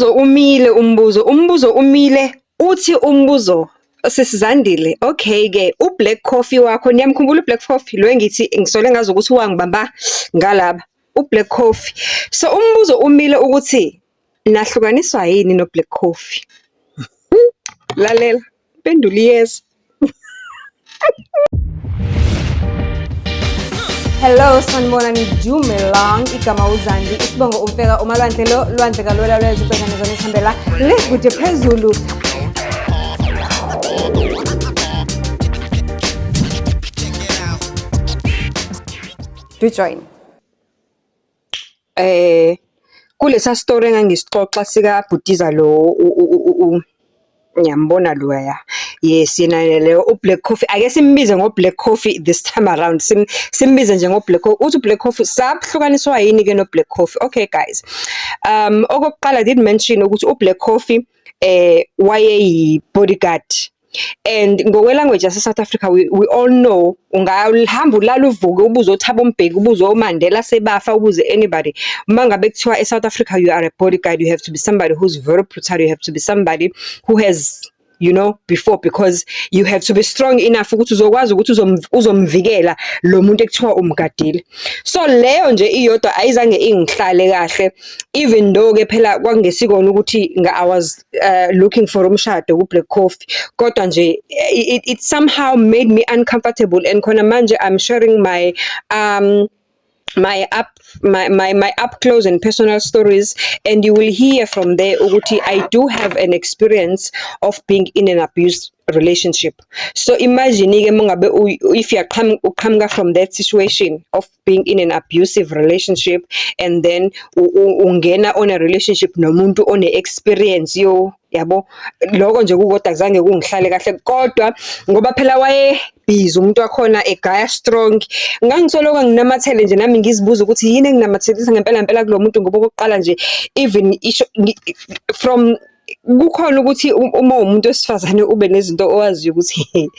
umbuzo umile uthi umbuzo sesizandile. Okay ke u-black coffee wakho niyamkhumbula u-black coffee lo engithi ngisole ngazi ukuthi wangibamba ngalaba u-black coffee. So umbuzo umile ukuthi nahlukaniswa yini no-black coffee? Lalela, pendula yes. Hello, sanibona nidumelang igama uZandi isibongo umfeka umalwandle lo lwandle kalwela lwezibhekane zona isihambela lekude phezulu. Do join. Kulesa story engangisixoxa sika Bhutiza lo ngiyambona loya. Yes, yena leyo u-black coffee. Ake simbize ngo-black coffee this time around. Simbize nje ngo-black coffee. Uthi black coffee sabhlukaniswa yini ke no-black coffee? Okay guys. Okokuqala did mention ukuthi u-black coffee wayeyi bodyguard. And ngokwe-language yase-South Africa, we all know, ungahamba ulala uvuke ubuze uThabo Mbeki, ubuze uMandela sebafa, ubuze anybody. Uma ngabe kuthiwa e-South Africa you are a bodyguard, you have to be somebody who's very brutal, you have to be somebody who has, you know, before, because you have to be strong enough ukuthi uzokwazi ukuthi uzomvikela lo muntu ekuthiwa umgadile. So leyo nje iyodwa ayizange ingihlale kahle, even though ke phela kwangesikona ukuthi I was looking for umshado ku-black coffee, kodwa nje it somehow made me uncomfortable, and khona manje I'm sharing my up close and personal stories, and you will hear from there ukuthi I do have an experience of being in an abused relationship. So imagine if you come from that situation of being in an abusive relationship, and then ungena on a relationship nomuntu one experience yo yabo, lokho nje kukodwa kuzange kungihlale kahle, kodwa ngoba phela waye busy umuntu wakhona egaya strong, ngangisoloka nginamathele nje nami ngizibuza ukuthi yini enginamathelisa ngempela kulo muntu, ngoba okokuqala nje even from kukhona ukuthi uma umuntu wesifazane ube nezinto owaziyo ukuthi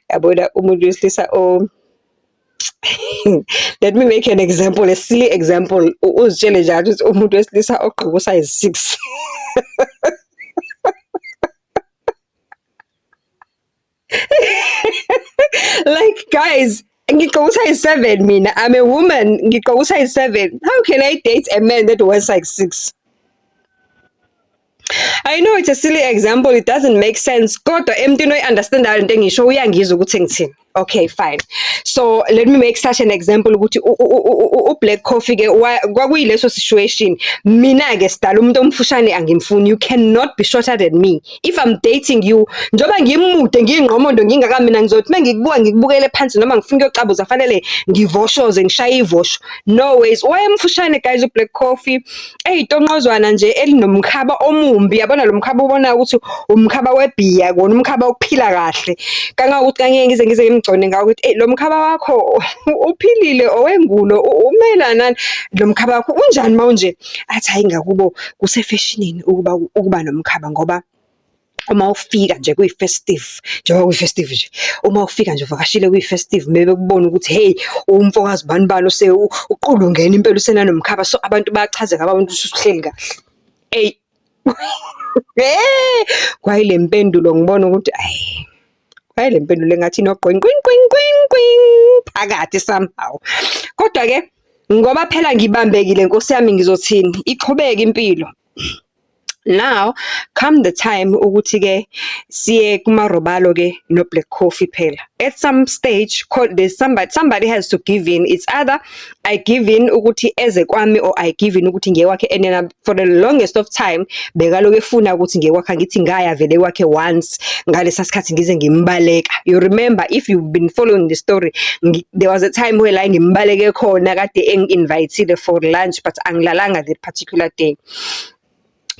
yabona umuntu wesilisa let me make an example, a silly example. Uzitshele nje ukuthi umuntu wesilisa ogqoka size 6 like guys, ngigqoka size 7 mina, I'm a woman, ngigqoka size 7. How can I date a man that wears size 6? I know it's a silly example, it doesn't make sense, kodwa emntwini oyi-understandayo into engisho uyangizwa ukuthi ngithini. Okay, fine. So let me make such an example ukuthi u-black coffee ke kwakuyileso situation. Mina ke sidala umuntu omfushane angimfuni. You cannot be shorter than me. If I'm dating you, njoba ngimude ngingqomondo ngingaka, mina ngizothi mengikubuka ngikubukele phansi noma ngifuna ukuyocabuza fanele ngivoshoze ngishaye ivosho. No ways. Wayemfushane guys u-black coffee. Itonqozwana nje elinomkhaba omumbi. Yabona lo mkhaba ubona ukuthi umkhaba webhiya kona umkhaba ukuphila kahle. Kangakuthi kanye ngize ngigcone ngakuthi lo mkhaba wakho uphilile owengulo umelana lo mkhaba wakho unjani manje? Athi hayi ngakubo kusefashionini ukuba nomkhaba, ngoba uma ufika nje kuyi-festive, njengoba kuyi-festive nje, uma ufika nje uvakashile kuyi-festive maybe kubona ukuthi hey umfokazi bani ose uqulu ngena impela usenanomkhaba, so abantu bayachazeka abantu usuhleli kahle. Kwayile mpendulo ngibona ukuthi le mpendulo engathi noqwing phakathi somehow, kodwa ke ngoba phela ngibambekile nkosi yami ngizothini, iqhubeka impilo. Now come the time ukuthi ke siye kumarobalo ke no black coffee phela. At some stage there's somebody has to give in. It's either I give in ukuthi eze kwami, or I give in ukuthi ngiye kwakhe. And then for the longest of time bekaloku efuna ukuthi ngiye kwakhe, ngithi ngaya vele kwakhe once ngalesa sikhathi ngize ngimbaleka. You remember, if you've been following the story, there was a time where la ngimbaleke khona kade engi-invite for lunch, but angilalanga that particular day.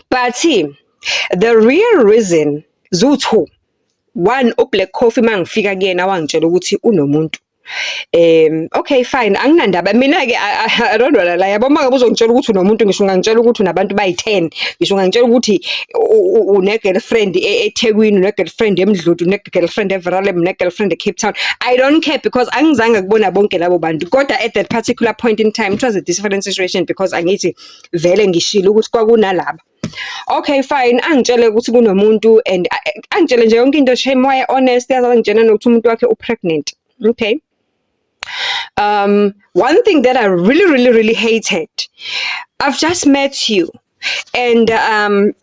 But the real reason zuthu, one, u-black coffee mangifika kuyena wangitshela ukuthi unomuntu. Okay fine, anginandaba mina ke I don't know la yabo manje uzongitshela ukuthi unomuntu, ngisho ngangitshela ukuthi unabantu bayi10, ngisho ngangitshela ukuthi une girlfriend eThekwini, une girlfriend eMdludi, une girlfriend eVeralem, une girlfriend eCape Town. I don't care, because angizange kubona bonke labo bantu, kodwa at that particular point in time it was a different situation, because angithi vele ngishilo ukuthi kwakunalaba. okay fine, angitshele ukuthi kunomuntu and angitshele nje yonke into, shame why honest, yazi angitshela nokuthi umuntu wakhe pregnant. Okay. One thing that I really hated, I've just met you and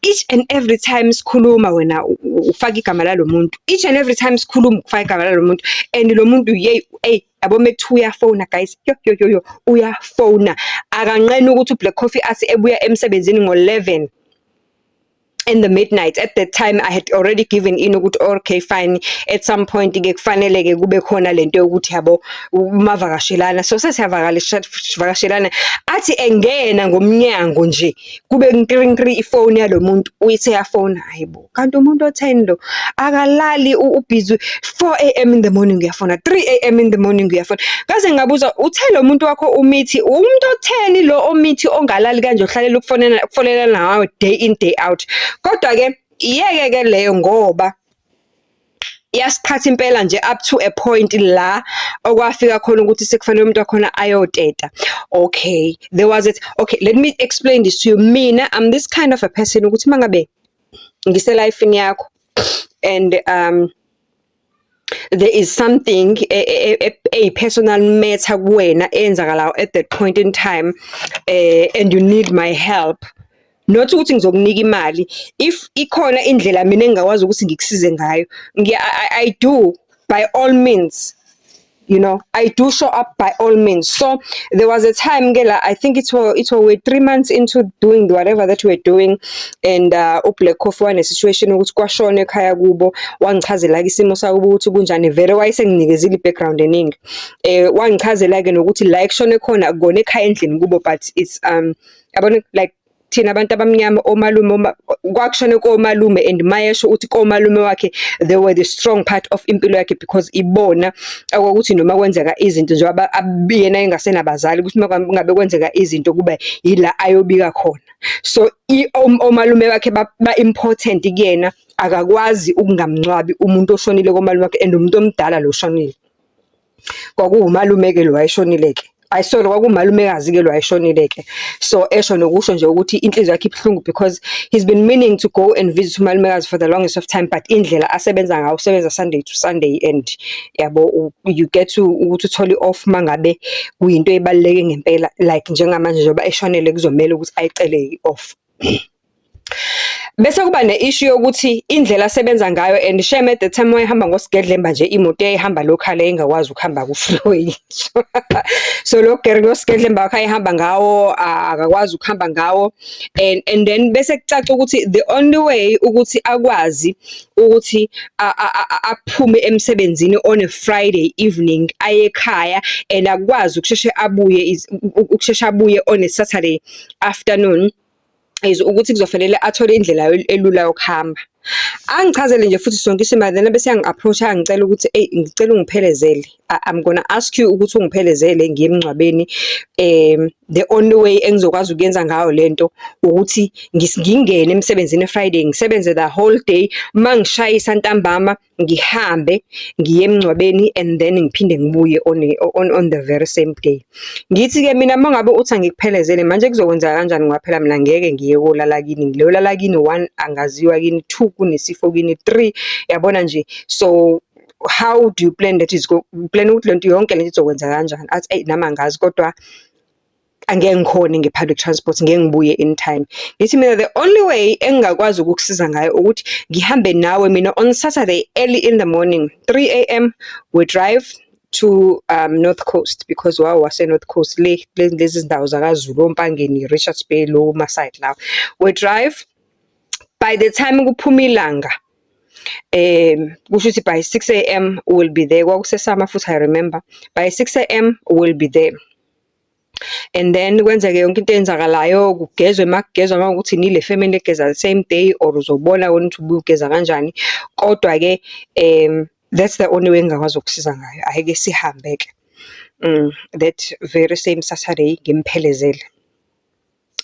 each and every time sikhuluma wena ufaka igama lalo muntu, each and every time sikhuluma ufaka igama lalo muntu, and lo muntu yabo mekuthiwa uyafona guys, yo uyafona, akanqeni ukuthi uBlack Coffee athi ebuya emsebenzini ngo-11 in the midnight. At that time I had already given in ukuthi okay fine, at some point ke kufanele ke kube khona lento yokuthi yabo mavakashelana, so sesiyavakashelana, athi engena ngomnyango nje kube nkrinkri ifone yalo muntu uyithe yafona. Hayibo, kanti umuntu o10 lo akalali, ubhizi 4 AM in the morning uyafona, 3 AM in the morning uyafona. Kaze ngabuza uthe lo muntu wakho umithi umuntu o10 lo omithi ongalali kanje ohlalela ukufonela nawe day in day out. Kodwa ke iyeke ke leyo ngoba yasikhathi impela nje up to a point la okwafika khona ukuthi sekufanele umuntu wakhona ayoteta. Okay, there was it. Okay, let me explain this to you. Mina I'm this kind of a person ukuthi mangabe ngise life yakho and there is something a personal matter kuwena enzakala at that point in time and you need my help, not ukuthi ngizokunika imali, if ikhona indlela mina engakwazi ukuthi ngikusize ngayo, I do by all means, you know, I do show up by all means. So there was a time I think we're 3 months into doing whatever that we're doing, and uBlack Coffee wane situation ukuthi kwashona ekhaya kubo, wangichazela isimo sawo ukuthi kunjani, very wise ngingikezile background eningi, wangichazela ke nokuthi la ekushone khona akugona ekhaya endlini kubo, but it's yabona like thina abantu abamnyama omalume kwakushone komalume, and mayesho uthi komalume wakhe they were the strong part of impilo yakhe because ibona akwakuthi noma kwenzeka izinto njengoba yena engasenabazali ukuthi ngabe kwenzeka izinto kuba yila ayobika khona. So omalume wakhe ba important kuyena, akakwazi ukungamncwabi umuntu oshonile komalume wakhe, and umuntu omdala lo shonile kwakuwumalume ke lo ayishonile ke. Ayisolo kwakumalumekazi ke lo ayishonile ke. So esho nokusho nje ukuthi inhliziyo yakhe ibhlungu because he's been meaning to go and visit umalumekazi for the longest of time, but indlela asebenza ngayo usebenza Sunday to Sunday, and yabo you get to ukuthi uthole off mangabe kuyinto ebaluleke ngempela, like njengamanje njengoba eshonele kuzomela ukuthi ayicele off. Bese kuba ne-issue yokuthi indlela asebenza ngayo, and shame at the time wayehamba ngosigedlemba nje imoto eyihamba locally engakwazi ukuhamba ku-freeway. So lo sigedlemba wakhe ayihamba ngawo akakwazi ukuhamba ngawo, and then bese kucaca ukuthi the only way ukuthi akwazi ukuthi aphume emsebenzini on a Friday evening aye ekhaya, and akwazi ukusheshe abuye on a Saturday afternoon is ukuthi kuzofanele athole indlela elula yokuhamba. Angichazele nje futhi sonke isimanje, then bese yangi-approach angicela ukuthi ngicela ungiphelezele, I'm gonna ask you ukuthi ungiphelezele ngiye emngcwabeni. The only way engizokwazi ukuyenza ngayo lento ukuthi ngingene emsebenzini Friday, ngisebenze the whole day, mangishayisa ntambama ngihambe ngiye emngcwabeni, and then ngiphinde ngibuye on the very same day. Ngithi ke mina mangabe uthi angikuphelezele manje kuzokwenza kanjani ngoba phela mina ngeke ngiye kolala kini, ngilolala kini 1 angaziwa kini, 2 kunesifo kini, 3 yabona nje. So how do you plan that plan ukuthi lento yonke lento izokwenza kanjani? Athi nami angazi kodwa angeke ngikhone nge-public transport, ngeke ngibuye in time. Ngithi mina the only way engakwazi ukukusiza ngayo ukuthi ngihambe nawe mina on Saturday early in the morning 3 AM we drive to North Coast, because wase North Coast lezi zindawo zakaZulu oMpangeni, Richards Bay, lo maside lawo. We drive, by the time kuphuma ilanga kusho ukuthi by 6 AM we'll be there. Kwakusesama futhi I remember, by 6 AM we'll be there. And then kwenzeke yonke into eyenzakalayo, kugezwe makugezwa makuthi nile family egeza the same day, or uzobona wena ukuthi ubuye ugeza kanjani. Kodwa ke that's the only way engakwazi ukusiza ngayo. Ayike sihambe ke that very same Saturday ngimphelezele.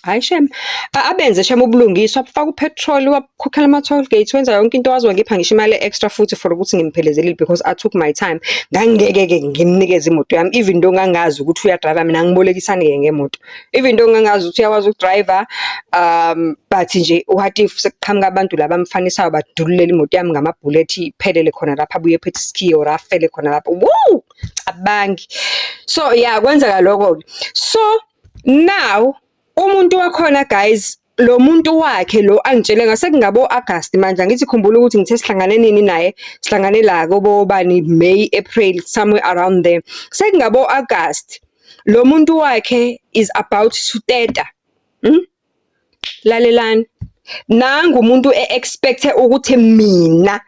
Hayi shem, abenze shem ubulungiswa, bafaka upetrol, wakhokhela ama-toll gates, wenza yonke into wazi wangipha ngisho imali extra futhi for ukuthi ngimphelezele because I took my time. Ngangeke-ke ngimnikeze imoto yami, even though ngangazi ukuthi uyadrayiva, mina ngibolekisane-ke ngemoto. Even though ngangazi ukuthi uyakwazi ukudrayiva, but nje what if sekuqhamuka abantu laba bamfanisayo badululela imoto yami ngamabhulethi iphelele khona lapha, abuye phethe iskiyo or afele khona lapha. Woo! Cabangi. So yeah, kwenzeka lokho. So now umuntu wakhona guys, lo muntu wakhe lo angitshele ngasekungabo August manje, angithi khumbula ukuthi ngithe sihlangane nini naye, sihlangane la kobo bani May April somewhere around there. Sekungabo August lo muntu wakhe is about to teta. Lalelani, nangu umuntu expecte ukuthi mina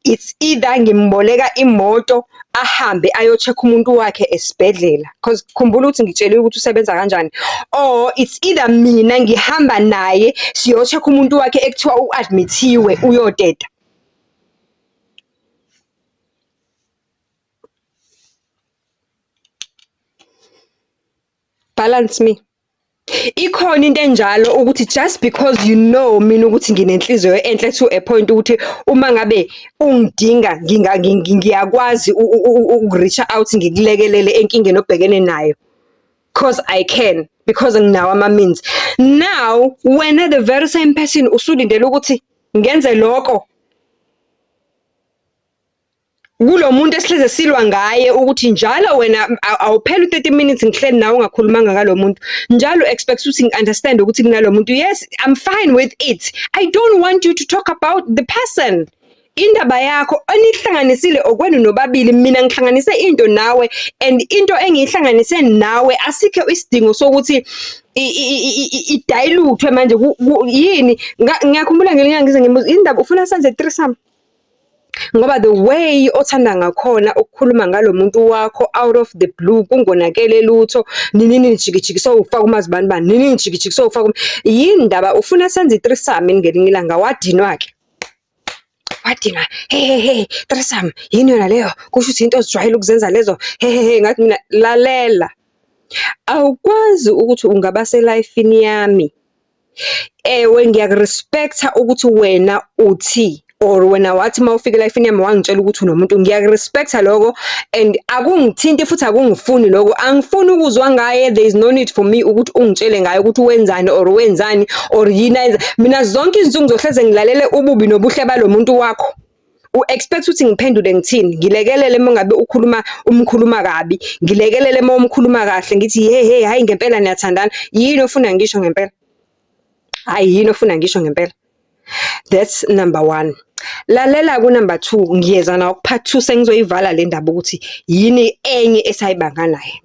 it's either ngimboleka imoto ahambe ayocheck umuntu wakhe esibhedlela, because khumbula ukuthi ngitshele ukuthi usebenza kanjani, or it's either mina ngihamba naye siyocheck umuntu wakhe ekuthiwa uadmithiwe uyoteta. Balance me. Ikhona into enjalo ukuthi just because you know mina ukuthi nginenhliziyo enhle to a point ukuthi uma ngabe ungidinga ngiyakwazi ukureach out ngikulekelele enkingeni obhekene nayo, because I can, because nginawo ama means. Now wena the very same person usulindele ukuthi ngenze lokho kulo muntu esihleze silwa ngaye ukuthi njalo wena awuphela u30 minutes ngihleli nawe ungakhulumanga ngalo muntu, njalo expect ukuthi ngi-understand ukuthi kunalo muntu. Yes, I'm fine with it. I don't want you to talk about the person. Indaba yakho enihlanganisile okwenu nobabili, mina ngihlanganise into nawe, and into engiyihlanganise nawe asikho isidingo sokuthi idilute manje yini. Ngiyakhumbula ngelinye ngize ngibuza indaba ufuna senze threesome, ngoba the way othanda ngakhona ukukhuluma ngalo muntu wakho out of the blue kungonakele lutho, nini nijikijiki sowufaka umazibani bani, nini nijikijiki sowufaka yini ndaba ufuna senze threesome ngelinye ilanga. Wadinwa ke, wadinwa hey threesome yini yona leyo, kusho ukuthi into ozijwayele ukuzenza lezo ngathi mina lalela, awukwazi ukuthi ungaba selifini yami. Ewe ngiyakurespecta ukuthi wena uthi or wena wathi mawufika elifini yami wangitshela ukuthi unomuntu, ngiyakurespecta lokho and akungithinti futhi akungifuni lokho, angifuni ukuzwa ngaye. There is no need for me ukuthi ungitshele ngaye ukuthi wenzani or wenzani or yini ayenza. Mina zonke izinsuku ngizohleze ngilalele ububi nobuhle balo muntu wakho, u-expect ukuthi ngiphendule ngithini, ngilekelele uma ngabe umkhuluma kabi, ngilekelele uma umkhuluma kahle ngithi hey hayi ngempela niyathandana. Yini ofuna ngisho ngempela? Hayi yini ofuna ngisho ngempela? That's number 1. Lalela ku number 2, ngiyeza na part 2 sengizoyivala le ndaba ukuthi yini enye esayibanga naye.